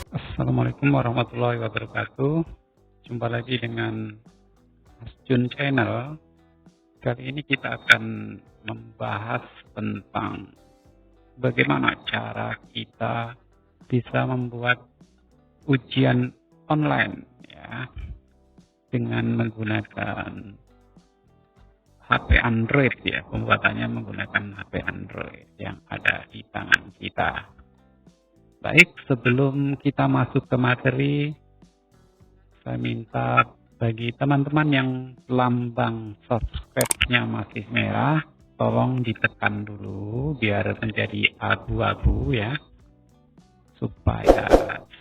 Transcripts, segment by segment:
Assalamualaikum warahmatullahi wabarakatuh. Jumpa lagi dengan Mas Jun Channel. Kali ini kita akan membahas tentang bagaimana cara kita bisa membuat ujian online ya dengan menggunakan HP Android ya. Pembuatannya menggunakan HP Android yang ada di tangan kita. Baik, sebelum kita masuk ke materi, saya minta bagi teman-teman yang lambang subscribe-nya masih merah, tolong ditekan dulu biar menjadi abu-abu ya, supaya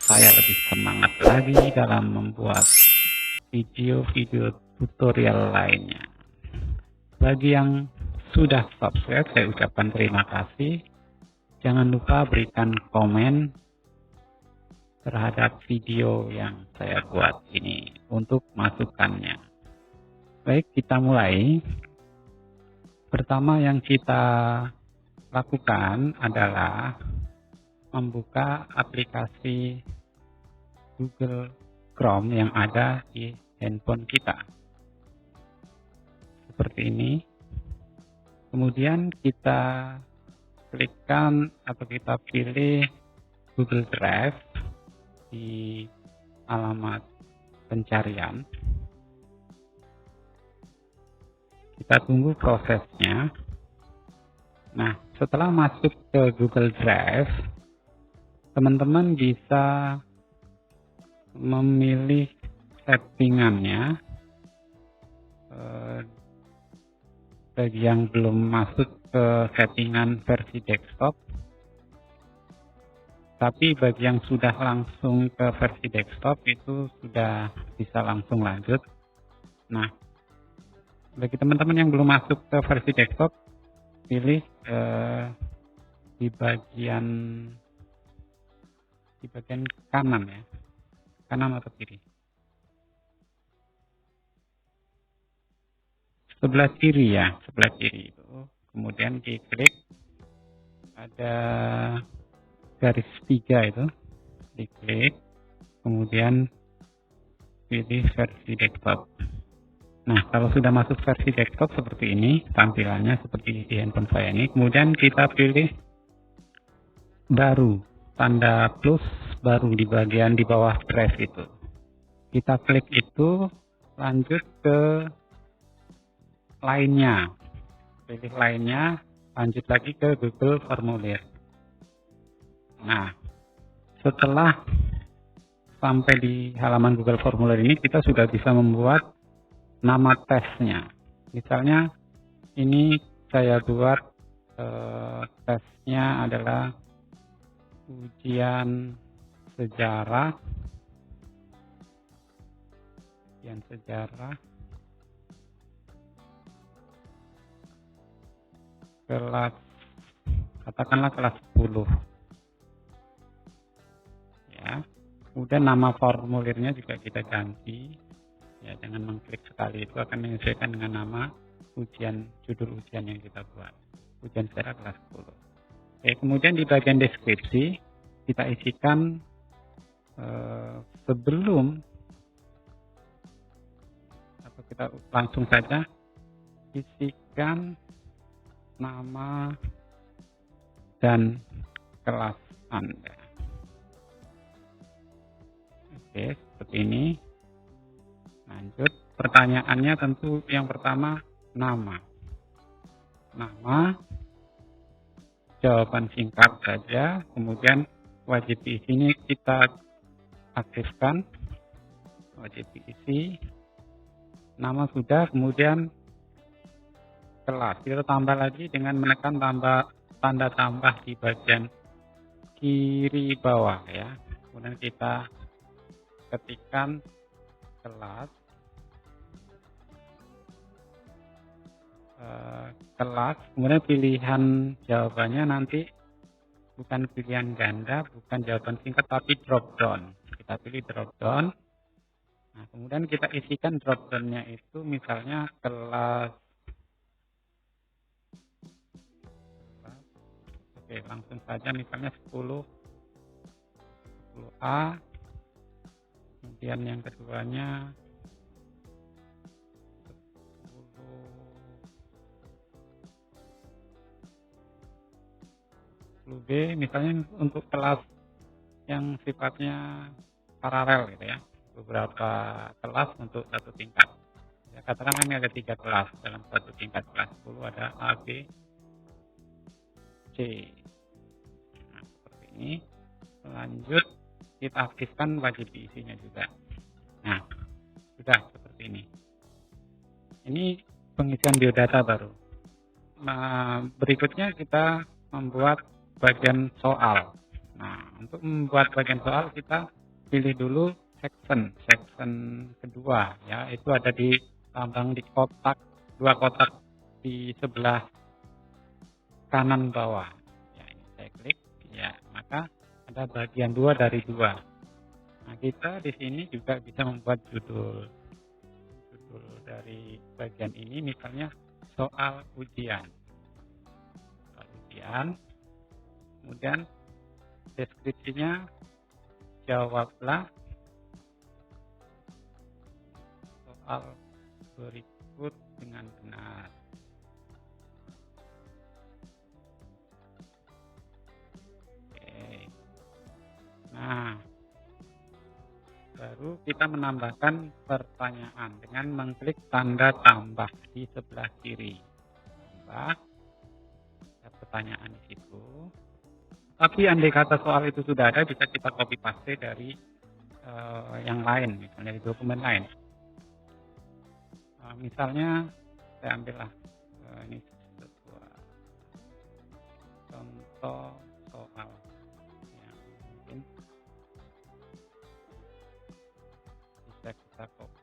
saya lebih semangat lagi dalam membuat video-video tutorial lainnya. Bagi yang sudah subscribe, saya ucapkan terima kasih. Jangan lupa berikan komen terhadap video yang saya buat ini untuk masukannya. Baik, kita mulai. Pertama yang kita lakukan adalah membuka aplikasi Google Chrome yang ada di handphone kita. Seperti ini. Kemudian kita klikkan atau kita pilih Google Drive di alamat pencarian. Kita tunggu prosesnya. Nah, setelah masuk ke Google Drive, teman-teman bisa memilih settingannya. Bagi yang belum masuk ke settingan versi desktop, tapi bagi yang sudah langsung ke versi desktop itu sudah bisa langsung lanjut. Nah, bagi teman-teman yang belum masuk ke versi desktop, pilih di bagian kanan ya, kanan atau kiri. Sebelah kiri ya, sebelah kiri itu. Kemudian diklik ada garis 3 itu, diklik, kemudian pilih versi desktop. Nah, kalau sudah masuk versi desktop seperti ini, tampilannya seperti di handphone saya ini, kemudian kita pilih baru, tanda plus baru di bagian di bawah drive itu. Kita klik itu, lanjut ke lainnya, pilih lainnya, lanjut lagi ke Google Formulir. Nah, setelah sampai di halaman Google Formulir ini, kita sudah bisa membuat nama tesnya. Misalnya ini saya buat tesnya adalah ujian sejarah kelas, katakanlah kelas 10 ya. Kemudian nama formulirnya juga kita ganti ya, jangan mengklik sekali, itu akan menyesuaikan dengan nama judul ujian yang kita buat, ujian sejarah kelas 10. Oke, kemudian di bagian deskripsi kita isikan sebelum, atau kita langsung saja isikan nama dan kelas Anda. Oke, seperti ini. Lanjut, pertanyaannya tentu yang pertama nama, jawaban singkat saja, kemudian wajib diisinya kita aktifkan, wajib diisi, nama sudah, kemudian kelas kita tambah lagi dengan menekan tanda tambah di bagian kiri bawah ya. Kemudian kita ketikkan kelas, kemudian pilihan jawabannya nanti bukan pilihan ganda, bukan jawaban singkat, tapi drop down. Kita pilih drop down. Nah, kemudian kita isikan drop down-nya itu misalnya kelas Oke, langsung saja misalnya 10A, kemudian yang keduanya 10B, misalnya untuk kelas yang sifatnya paralel gitu ya, beberapa kelas untuk satu tingkat. Ya, katakanlah ini ada 3 kelas dalam satu tingkat, kelas 10 ada A, B, C. Nah, seperti ini. Lanjut kita aktifkan wajib diisinya juga. Nah, sudah seperti ini. Ini pengisian biodata baru. Nah, berikutnya kita membuat bagian soal. Nah, untuk membuat bagian soal kita pilih dulu section kedua ya, itu ada di tambang di kotak, 2 kotak di sebelah kanan bawah. Ya, ini saya klik ya, maka ada bagian 2 dari 2. Nah, kita di sini juga bisa membuat judul dari bagian ini, misalnya soal ujian. Kemudian deskripsinya, jawablah soal berikut dengan benar. Oke. Nah, baru kita menambahkan pertanyaan dengan mengklik tanda tambah di sebelah kiri. Tambah pertanyaan di situ. Tapi andai kata soal itu sudah ada, bisa kita copy paste dari yang lain, misalnya di dokumen lain. Misalnya saya ambillah ini sebuah contoh soal yang mungkin bisa kita copy.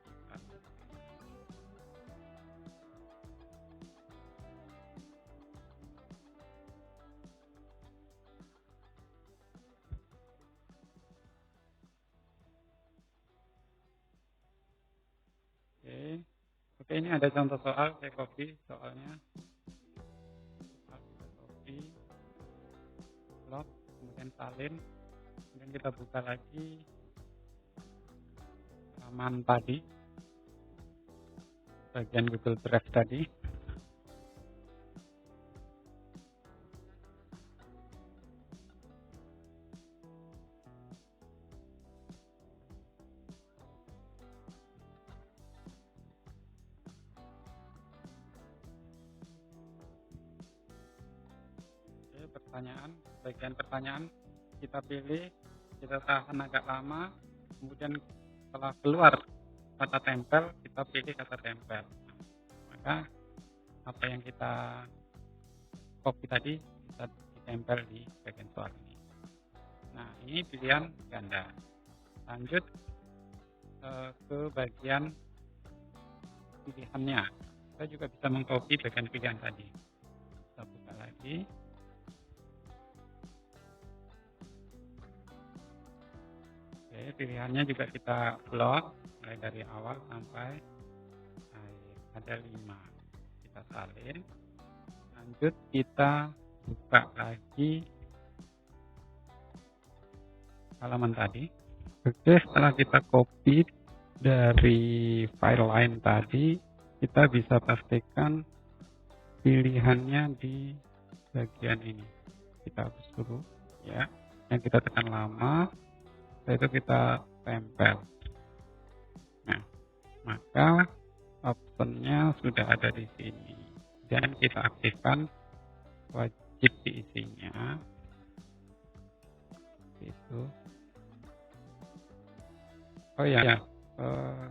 Oke, ini ada contoh soal, saya copy soalnya. Copy, lock, kemudian salin, kemudian kita buka lagi halaman tadi, bagian Google Drive tadi. Bagian pertanyaan kita pilih, kita tahan agak lama, kemudian setelah keluar kata tempel, kita pilih kata tempel. Maka apa yang kita copy tadi kita ditempel di bagian soal ini. Nah, ini pilihan ganda. Lanjut ke bagian pilihannya. Kita juga bisa mengcopy bagian pilihan tadi. Kita buka lagi. Oke, pilihannya juga kita blok mulai dari awal sampai akhir. Ada 5. Kita salin. Lanjut kita buka lagi halaman tadi. Oke, setelah kita copy dari file lain tadi, kita bisa pastikan pilihannya di bagian ini. Kita hapus dulu ya. Yang kita tekan lama, setelah itu kita tempel. Nah, maka optionnya sudah ada di sini. Dan kita aktifkan wajib diisinya. Itu. Oh ya,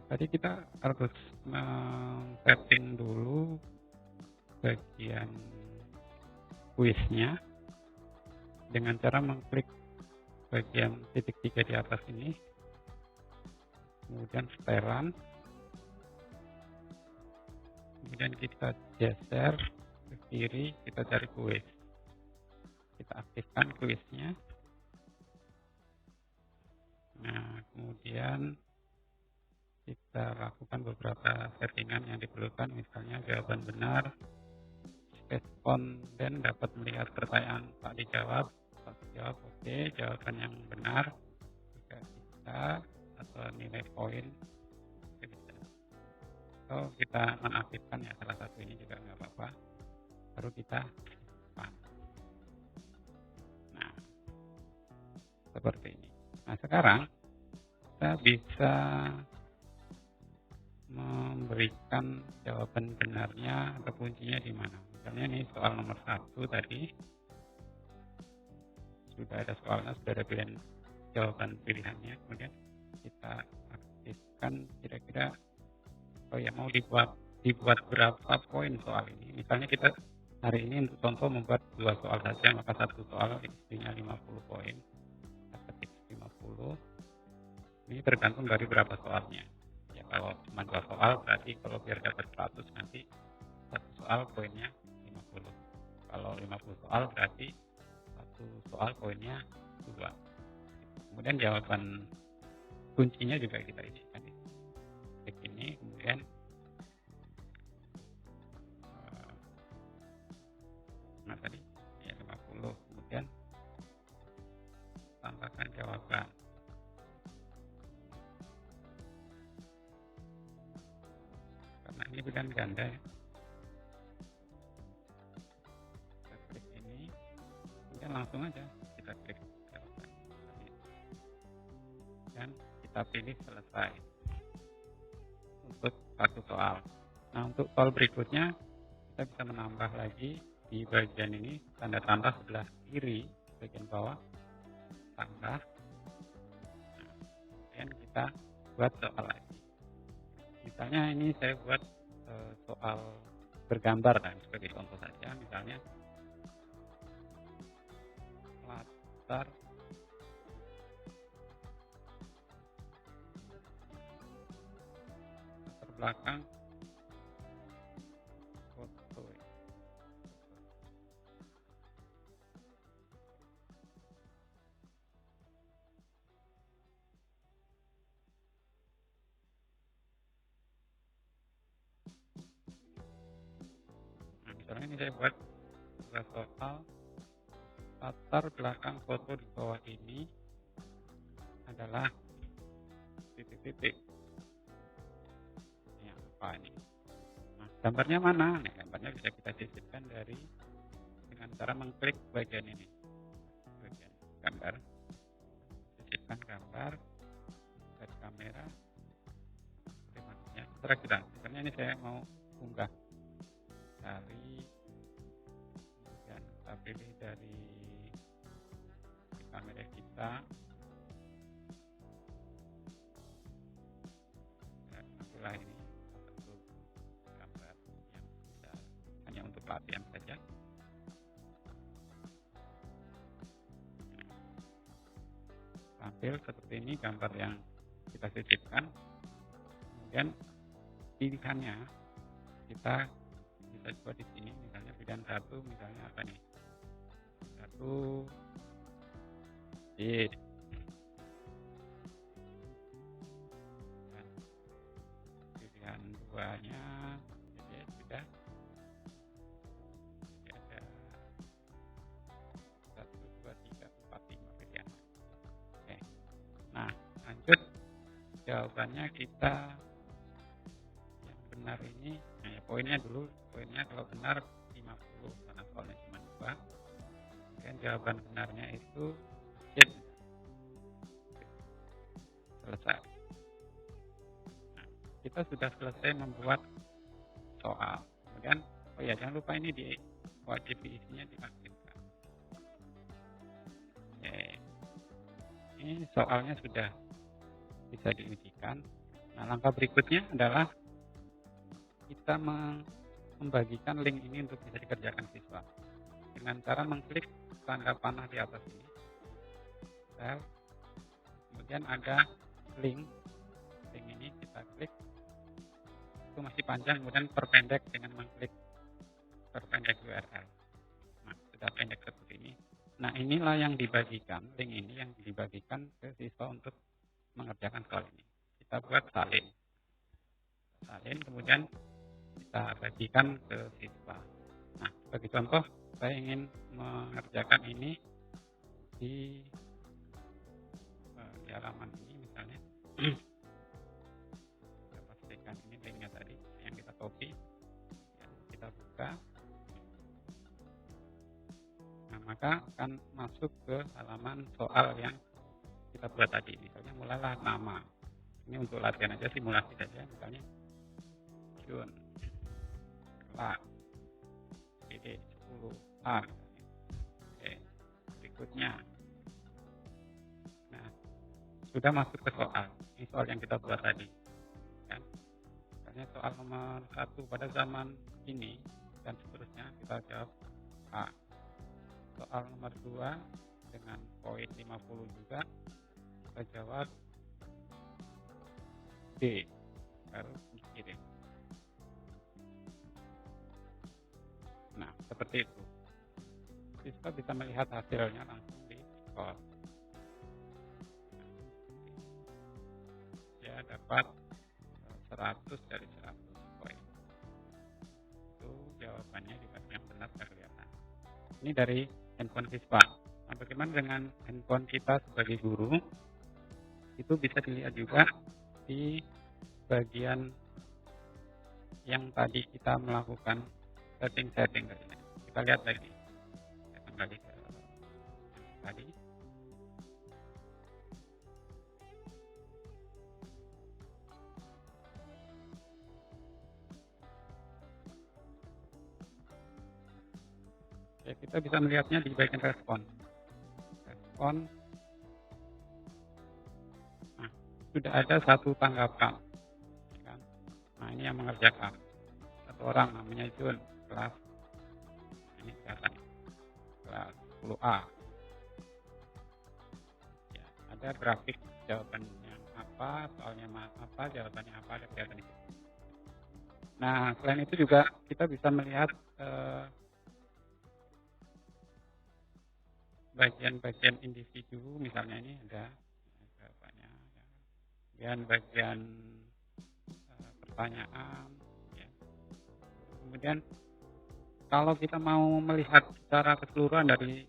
tadi kita harus setting dulu bagian kuisnya dengan cara mengklik bagian titik 3 di atas ini, kemudian setelan, kemudian kita geser ke kiri, kita cari kuis, kita aktifkan kuisnya. Nah, kemudian kita lakukan beberapa settingan yang diperlukan, misalnya jawaban benar, responden dapat melihat pertanyaan tak dijawab. Tak dijawab, oke. Jawaban yang benar juga bisa, atau nilai poin juga bisa. Atau kita nonaktifkan ya salah satu ini juga nggak apa-apa. Baru kita simpan. Nah, seperti ini. Nah, sekarang kita bisa memberikan jawaban benarnya atau kuncinya di mana. Misalnya ini soal nomor 1 tadi sudah ada soalnya, sudah ada pilihan jawaban pilihannya, kemudian kita aktifkan kira-kira mau dibuat berapa poin soal ini. Misalnya kita hari ini untuk contoh membuat 2 soal saja, maka satu soal isinya 50 poin. Kita ketik 50. Ini tergantung dari berapa soalnya. Ya kalau cuma 2 soal berarti kalau biar dapat 100 nanti satu soal poinnya 50. Kalau 50 soal berarti satu soal poinnya 2. Kemudian jawaban kuncinya juga kita isikan. Klik ini, kemudian nah tadi ya 50, kemudian tambahkan jawaban. Karena ini pilihan ganda ya. Kita klik ini, kemudian langsung aja kita klik jawaban dan kita pilih selesai untuk satu soal. Nah, untuk soal berikutnya kita bisa menambah lagi di bagian ini, tanda tambah sebelah kiri bagian bawah, tambah. Nah, kemudian kita buat soal lagi. Misalnya ini saya buat soal bergambar dan sebagai contoh saja, misalnya latar belakang foto. Nah, misalnya ini saya buat soal latar belakang foto di bawah ini adalah titik-titik. Ini apa ini? Nah, gambarnya mana? Nah, gambarnya bisa kita sisipkan dengan cara mengklik bagian ini, bagian gambar, sisipkan gambar dari kamera, terserah kita. Misalnya ini saya mau unggah dari, kemudian kita pilih dari kamera kita, dan ambillah ini satu gambar yang bisa hanya untuk latihan saja. Tampil seperti ini gambar yang kita sisipkan. Kemudian pilihannya kita bisa coba di sini, misalnya pilihan 1, misalnya apa nih? 1 dan pilihan 2-nya jadi sudah. Jadi ada 1, 2, 3, 4, 5 pilihan. Oke. Nah, lanjut jawabannya kita yang benar ini. Nah, ya, poinnya dulu, poinnya kalau benar 50 karena soalnya cuma 2. Dan jawaban benarnya itu selesai. Nah, kita sudah selesai membuat soal. Kemudian, oh ya jangan lupa ini wajib diisinya diaktifkan. Oke. Ini soalnya sudah bisa diujikan. Nah, langkah berikutnya adalah kita membagikan link ini untuk bisa dikerjakan siswa dengan cara mengklik tanda panah di atas ini. Kemudian ada link ini kita klik, itu masih panjang, kemudian perpendek dengan mengklik perpendek URL. Nah, sudah pendek seperti ini. Nah, inilah yang dibagikan, link ini yang dibagikan ke siswa untuk mengerjakan soal ini. Kita buat salin, kemudian kita bagikan ke siswa. Nah, sebagai contoh, saya ingin mengerjakan ini di, di halaman ini misalnya. Kita pastikan ini linknya tadi yang kita copy, ya, kita buka. Nah, maka akan masuk ke halaman soal yang kita buat tadi. Misalnya mulailah nama. Ini untuk latihan aja, simulasi saja. Misalnya Jun, kelas PD 10A. Oke, berikutnya. Nah, sudah masuk ke soal. Ini soal yang kita buat tadi. Kan? Misalnya soal nomor 1 pada zaman ini dan seterusnya kita jawab A. Soal nomor 2 dengan poin 50 juga kita jawab D, baru dikirim. Nah, seperti itu. Siswa bisa melihat hasilnya langsung di skor. Ya, dapat 100 dari 100 poin. Itu jawabannya juga yang benar kelihatan. Ini dari handphone siswa. Nah, bagaimana dengan handphone kita sebagai guru? Itu bisa dilihat juga di bagian yang tadi kita melakukan setting-setting tadi. Kita lihat lagi. Kita kembali ke tadi. Ya, kita bisa melihatnya di bagian respon. Respon. Nah, sudah ada satu tanggapan. Kan? Nah, ini yang mengerjakan. Satu orang namanya Jun, kelas ini kelihatan, kelas 10A. Ya, ada grafik jawabannya apa, soalnya apa, jawabannya apa, ada kelihatan itu. Nah, selain itu juga kita bisa melihat bagian-bagian individu, misalnya ini ada jawabannya, bagian pertanyaan, ya. Kemudian kalau kita mau melihat secara keseluruhan dari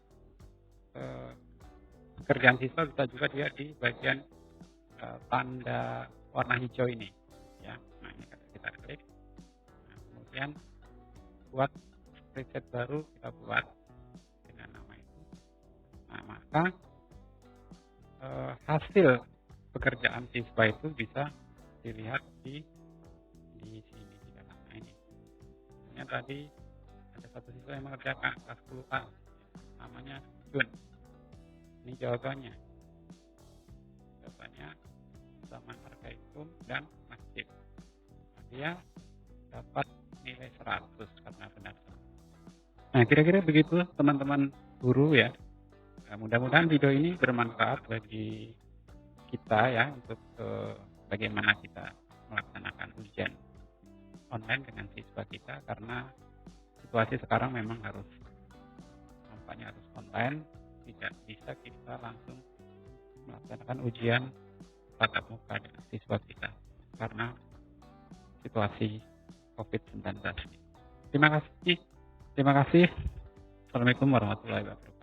pekerjaan siswa, bisa juga dia di bagian tanda warna hijau ini, ya. Nah, ini kita klik. Nah, kemudian buat preset baru kita buat dengan nama itu. Nah, maka hasil pekerjaan siswa itu bisa dilihat di sini, di dalam ini. Misalnya tadi ada satu siswa yang mengerjakan kelas 10A, namanya Jun. Ini jawabannya. Jawabannya zaman Arkaisum dan masjid. Nah, dia dapat nilai 100 karena benar. Nah, kira-kira begitu teman-teman guru ya. Nah, mudah-mudahan video ini bermanfaat bagi kita ya, untuk bagaimana kita melaksanakan ujian online dengan siswa kita, karena situasi sekarang memang nampaknya harus online, tidak bisa kita langsung melaksanakan ujian tatap muka dengan siswa kita karena situasi COVID-19. Terima kasih. Assalamualaikum warahmatullahi wabarakatuh.